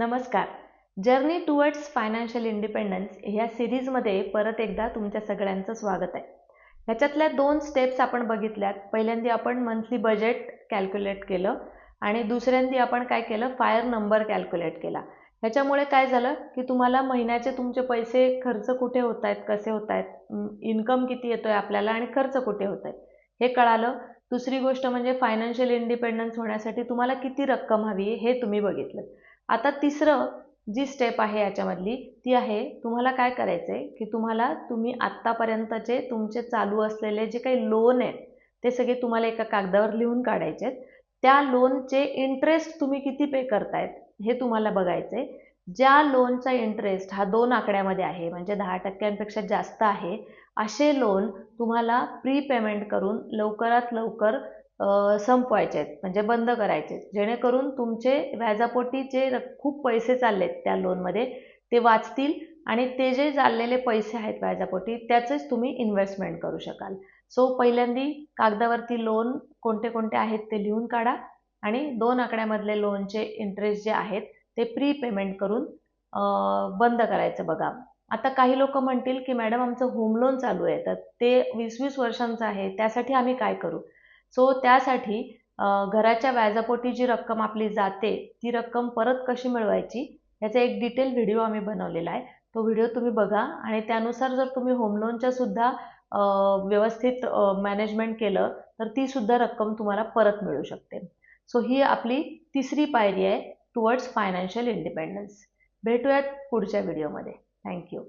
नमस्कार. Journey towards financial independence ह्या सिरीजमध्ये परत एकदा तुमच्या सगळ्यांचं स्वागत आहे. ह्याच्यातल्या 2 स्टेप्स आपण बघितल्यात. पहिल्यांदा आपण मंथली बजेट कॅल्क्युलेट केलं आणि दुसऱ्यांदा आपण काय केलं, फायर नंबर कॅल्क्युलेट केला. ह्याच्यामुळे काय झालं की तुम्हाला महिन्याचे तुमचे पैसे खर्च कुठे होत आहेत, कसे होत आहेत, इन्कम किती येतोय आपल्याला आणि खर्च कुठे होत आहे हे कळालं. दुसरी गोष्ट म्हणजे फायनान्शियल इंडिपेंडन्स होण्यासाठी तुम्हाला किती रक्कम हवी हे तुम्ही बघितलं. आता तिसरं जी स्टेप आहे याच्यामधली ती आहे, तुम्हाला काय करायचं आहे की तुम्ही आत्तापर्यंतचे तुमचे चालू असलेले जे काही लोन आहेत ते सगळे तुम्हाला एका कागदावर लिहून काढायचे आहेत. त्या लोनचे इंटरेस्ट तुम्ही किती पे करतायत हे तुम्हाला बघायचं आहे. ज्या लोनचा इंटरेस्ट हा 2 आकड्यामध्ये आहे म्हणजे 10% जास्त आहे, असे लोन तुम्हाला प्री पेमेंट करून लवकरात लवकर संपवायचे आहेत म्हणजे बंद करायचे आहेत, जेणेकरून तुमचे व्याजापोटी जे खूप पैसे चाललेत त्या लोनमध्ये ते वाचतील आणि ते जे चाललेले पैसे आहेत व्याजापोटी त्याचेच तुम्ही इन्व्हेस्टमेंट करू शकाल. सो पहिल्यांदी कागदावरती लोन कोणते कोणते आहेत ते लिहून काढा आणि 2 आकड्यामधले लोनचे इंटरेस्ट जे आहेत ते प्री पेमेंट करून बंद करायचं बघा. आता काही लोक म्हणतील की मॅडम आमचं होम लोन चालू आहे तर ते 20-20 वर्षांचं आहे, त्यासाठी आम्ही काय करू. सो त्यासाठी घराच्या व्याजापोटी जी रक्कम आपली जाते ती रक्कम परत कशी मिळवायची याचा एक डिटेल व्हिडिओ आम्ही बनवलेला आहे. तो व्हिडिओ तुम्ही बघा आणि त्यानुसार जर तुम्ही होम लोनच्या सुद्धा व्यवस्थित मॅनेजमेंट केलं तर ती सुद्धा रक्कम तुम्हाला परत मिळू शकते. सो ही आपली तिसरी पायरी आहे टुवर्ड्स फायनान्शियल इंडिपेंडन्स. भेटूयात पुढच्या व्हिडिओमध्ये. थँक्यू.